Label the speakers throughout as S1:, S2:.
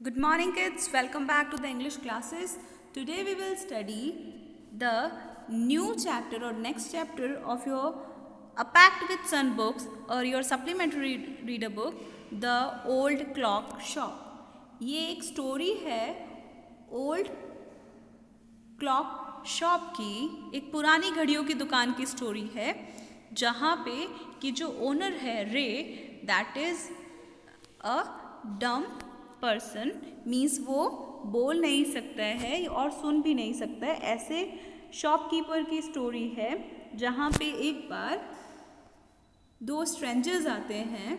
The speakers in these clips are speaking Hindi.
S1: Good morning kids, welcome back to the English classes. Today we will study the new chapter or next chapter of your A Pact with Sun books or your supplementary reader book, The Old Clock Shop. ये एक स्टोरी है ओल्ड क्लॉक शॉप की, एक पुरानी घड़ियों की दुकान की स्टोरी है जहाँ पे कि जो ओनर है रे, दैट इज़ अ डम पर्सन, मीन्स वो बोल नहीं सकता है और सुन भी नहीं सकता है। ऐसे शॉपकीपर की स्टोरी है जहाँ पे एक बार दो स्ट्रेंजर्स आते हैं।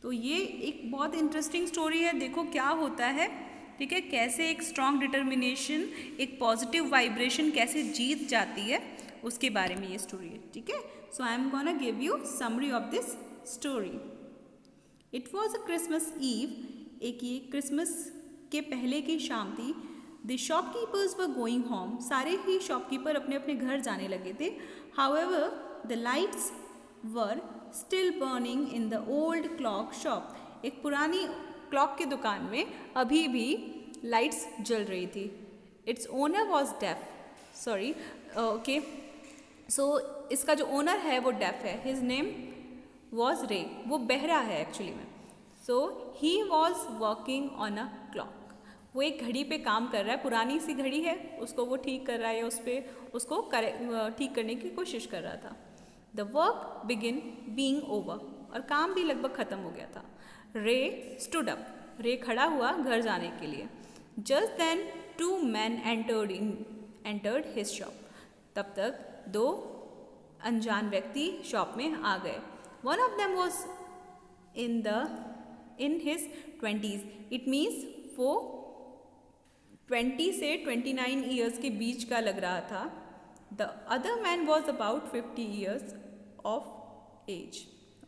S1: तो ये एक बहुत इंटरेस्टिंग स्टोरी है। देखो क्या होता है, ठीक है, कैसे एक स्ट्रॉन्ग डिटर्मिनेशन, एक पॉजिटिव वाइब्रेशन कैसे जीत जाती है, उसके बारे में ये स्टोरी है। ठीक है, so I am gonna give you summary of this story. It was a Christmas eve, एक ये क्रिसमस के पहले की शाम थी। The shopkeepers were going home, सारे ही शॉपकीपर अपने अपने घर जाने लगे थे। However the lights were still burning in the old clock shop, एक पुरानी क्लॉक की दुकान में अभी भी लाइट्स जल रही थी। Its owner was deaf, sorry, okay, so इसका जो ओनर है वो डेफ है। हिज नेम वॉज रे, वो बहरा है एक्चुअली में। So he was working on a clock, वो एक घड़ी पे काम कर रहा है, पुरानी सी घड़ी है, उसको वो ठीक कर रहा है, उस पर उसको ठीक करने की कोशिश कर रहा था। The work begin being over, और काम भी लगभग ख़त्म हो गया था। रे स्टूड अप, रे खड़ा हुआ घर जाने के लिए। Just then two man entered his shop, तब तक दो अनजान व्यक्ति शॉप में आ गए। One of them was in his 20s, it means वो 20 से 29 ईयर्स के बीच का लग रहा था। The other man was about 50 years of age,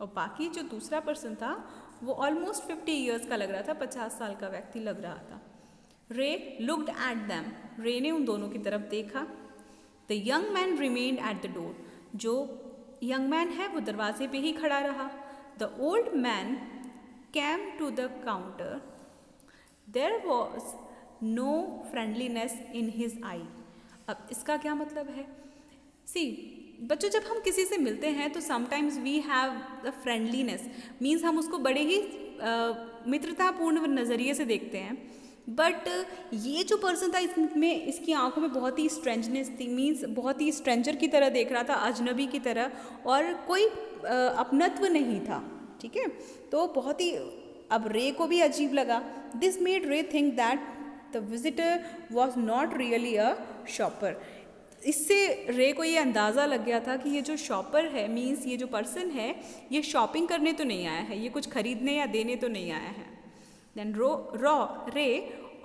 S1: और बाकी जो दूसरा पर्सन था वो ऑलमोस्ट 50 ईयर्स का लग रहा था, 50 साल का व्यक्ति लग रहा था। रे लुक्ड एट दैम, रे ने उन दोनों की तरफ देखा। The young man remained at the door, जो यंग मैन है वो दरवाजे पे ही खड़ा रहा। The old man came to the counter. There was no friendliness in his eye. अब इसका क्या मतलब है? See, बच्चों, जब हम किसी से मिलते हैं तो sometimes we have the friendliness, means हम उसको बड़े ही मित्रतापूर्ण नज़रिए से देखते हैं। बट ये जो पर्सन था, इसमें इसकी आंखों में बहुत ही स्ट्रेंजनेस थी, मीन्स बहुत ही स्ट्रेंजर की तरह देख रहा था, अजनबी की तरह, और कोई अपनत्व नहीं था। ठीक है, तो बहुत ही अब रे को भी अजीब लगा। दिस मेड रे think that the visitor was not really a shopper. इससे रे को ये अंदाज़ा लग गया था कि ये जो शॉपर है, मीन्स ये जो पर्सन है, ये शॉपिंग करने तो नहीं आया है, ये कुछ खरीदने या देने तो नहीं आया है। देन रे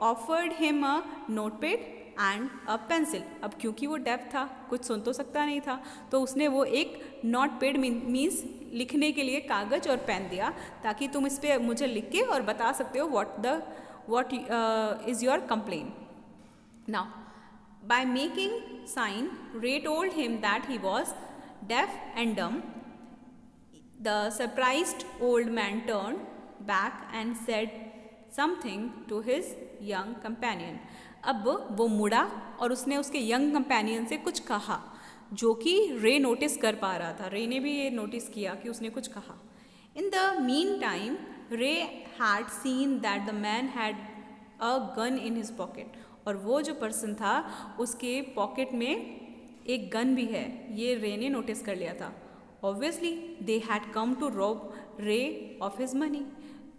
S1: offered him a notepad and a pencil. अब क्योंकि वो डेफ था, कुछ सुन तो सकता नहीं था, तो उसने वो एक नोटपैड मीन्स लिखने के लिए कागज़ और पेन दिया, ताकि तुम इस पर मुझे लिख के और बता सकते हो what is your complain. Now by making sign, Ray told him that he was deaf and dumb. The surprised old man turn back and said something to his young companion. अब वो मुड़ा और उसने उसके यंग कंपेनियन से कुछ कहा, जो कि रे नोटिस कर पा रहा था। रे ने भी ये नोटिस किया कि उसने कुछ कहा। इन द मीन टाइम रे had seen that the man had a gun in his pocket, और वो जो पर्सन था उसके पॉकेट में एक गन भी है, ये रे ने नोटिस कर लिया था। Obviously they had come to rob Ray of his money,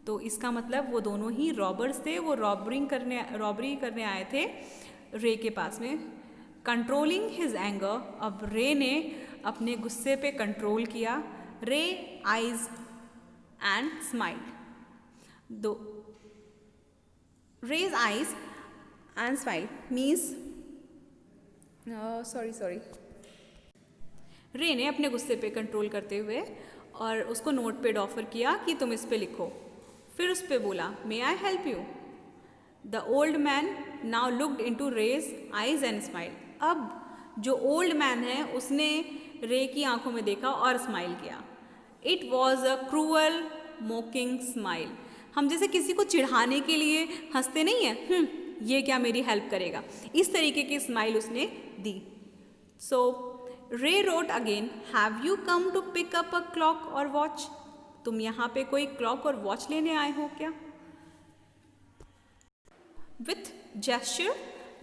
S1: तो इसका मतलब वो दोनों ही रॉबर्स थे, वो रॉबरी करने आए थे रे के पास में। कंट्रोलिंग हिज एंगर, अब रे ने अपने गुस्से पे कंट्रोल किया। रे आइज एंड स्माइल, दो Ray's eyes and smile means sorry, Ray ने अपने गुस्से पे कंट्रोल करते हुए और उसको नोटपैड ऑफर किया कि तुम इस पे लिखो। फिर उस पे बोला, may I help you. The old man now looked in to Ray's eyes and smile. अब जो ओल्ड मैन है उसने रे की आंखों में देखा और स्माइल किया। It was a cruel mocking smile. हम जैसे किसी को चिढ़ाने के लिए हंसते नहीं हैं, ये क्या मेरी हेल्प करेगा, इस तरीके की स्माइल उसने दी. So Ray wrote again, have you come to pick up a clock और वॉच? तुम यहाँ पे कोई क्लॉक और वॉच लेने आए हो क्या? With gesture,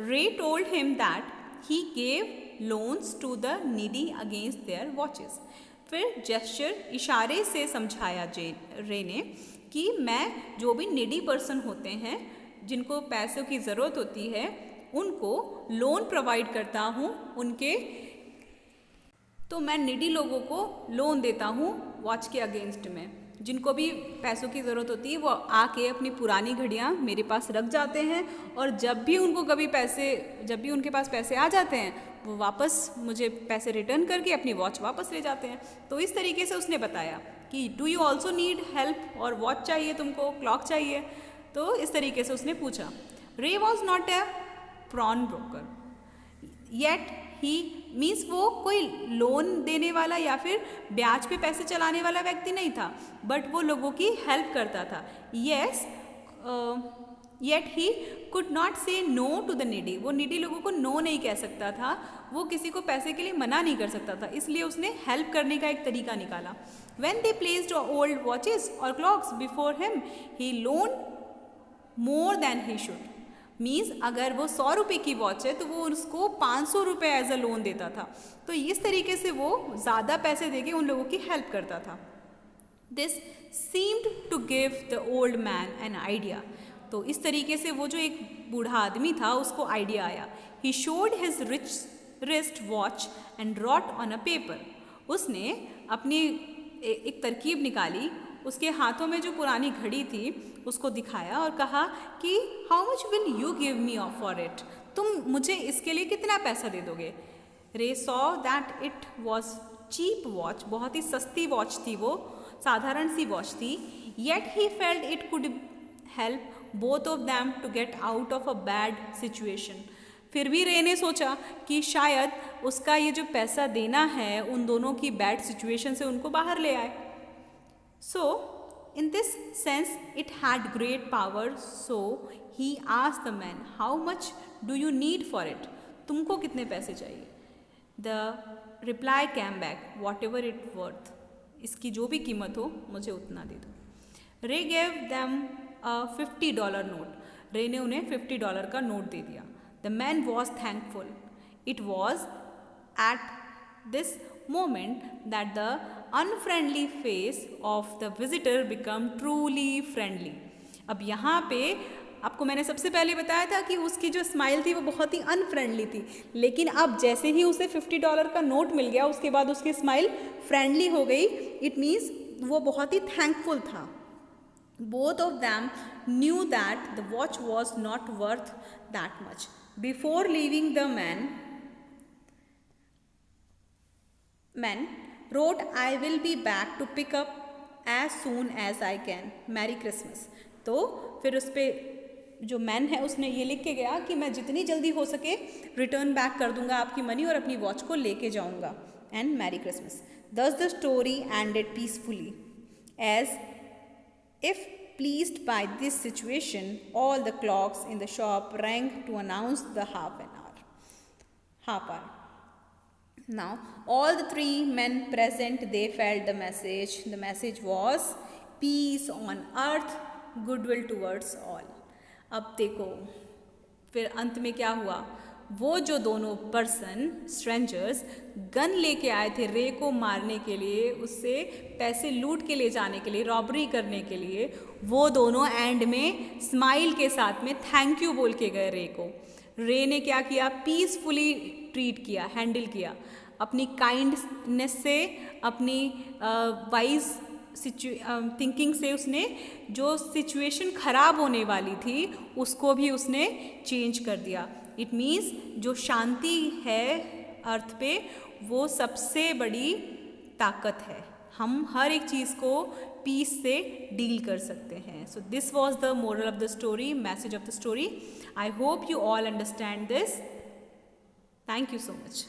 S1: Ray told him that he gave loans to the needy against their watches. फिर gesture इशारे से समझाया रे ने कि मैं जो भी needy person होते हैं, जिनको पैसों की ज़रूरत होती है, उनको लोन प्रोवाइड करता हूँ उनके, तो मैं निडी लोगों को लोन देता हूँ वॉच के अगेंस्ट में. जिनको भी पैसों की ज़रूरत होती है वो आके अपनी पुरानी घड़ियाँ मेरे पास रख जाते हैं, और जब भी उनके पास पैसे आ जाते हैं वो वापस मुझे पैसे रिटर्न करके अपनी वॉच वापस ले जाते हैं. तो इस तरीके से उसने बताया कि do you also need help, और वॉच चाहिए तुमको, क्लॉक चाहिए? तो इस तरीके से उसने पूछा. Ray was not a pawn broker yet he, means वो कोई लोन देने वाला या फिर ब्याज पे पैसे चलाने वाला व्यक्ति नहीं था, बट वो लोगों की हेल्प करता था. Yes, yet he could not से नो टू द नीडी, वो नीडी लोगों को नो नहीं कह सकता था, वो किसी को पैसे के लिए मना नहीं कर सकता था, इसलिए उसने हेल्प करने का एक तरीका निकाला. When they placed old watches और clocks before him he loan more than he should. Means अगर वो 100 रुपये की वॉच है तो वो उसको 500 रुपये एज अ लोन देता था. तो इस तरीके से वो ज़्यादा पैसे देके उन लोगों की हेल्प करता था. This seemed to give the old man an idea. तो इस तरीके से वो जो एक बूढ़ा आदमी था उसको आइडिया आया. He showed his wrist watch and wrote on a paper. उसने अपनी एक तरकीब निकाली, उसके हाथों में जो पुरानी घड़ी थी उसको दिखाया और कहा कि how much will you give me for it, तुम मुझे इसके लिए कितना पैसा दे दोगे. Ray saw that it was cheap watch, बहुत ही सस्ती वॉच थी, वो साधारण सी वॉच थी. Yet he felt it could help both of them to get out of a bad situation. फिर भी रे ने सोचा कि शायद उसका ये जो पैसा देना है उन दोनों की बैड सिचुएशन से उनको बाहर ले आए. So, in this sense, it had great power. So, he asked the man, how much do you need for it? तुमको कितने पैसे चाहिए? The reply came back, whatever it worth. इसकी जो भी कीमत हो मुझे उतना दे दो. Ray gave them a $50 note. रे ने उन्हें $50 का नोट दे दिया. The man was thankful. It was at this moment that the unfriendly face of the visitor become truly friendly. अब यहाँ पे आपको मैंने सबसे पहले बताया था कि उसकी जो स्माइल थी वो बहुत ही अनफ्रेंडली थी, लेकिन अब जैसे ही उसे $50 का नोट मिल गया उसके बाद उसकी स्माइल फ्रेंडली हो गई. इट मीन्स वो बहुत ही थैंकफुल था. Both of them knew that the watch was not worth that much. Before leaving, the man wrote, I will be back to pick up as soon as I can. Merry Christmas. तो फिर उस पर जो मैन है उसने ये लिख के गया कि मैं जितनी जल्दी हो सके रिटर्न बैक कर दूंगा आपकी मनी और अपनी वॉच को लेके जाऊंगा. And merry Christmas. Thus the story ended peacefully. As if pleased by this situation, all the clocks in the shop rang to announce the half hour. Now, all the three men present, they felt the message. The message was peace on earth, goodwill towards all. अब देखो फिर अंत में क्या हुआ. वो जो दोनों पर्सन स्ट्रेंजर्स गन लेके आए थे रे को मारने के लिए, उससे पैसे लूट के ले जाने के लिए, रॉबरी करने के लिए, वो दोनों एंड में स्माइल के साथ में थैंक यू बोल के गए रे को. रे ने क्या किया, पीसफुली ट्रीट किया, हैंडल किया. अपनी काइंडनेस से, अपनी वाइज थिंकिंग से उसने जो सिचुएशन ख़राब होने वाली थी उसको भी उसने चेंज कर दिया. इट मीन्स जो शांति है अर्थ पे वो सबसे बड़ी ताकत है. हम हर एक चीज़ को पीस से डील कर सकते हैं. So this was the moral of the story, message of the story. I hope you all understand this. Thank you so much.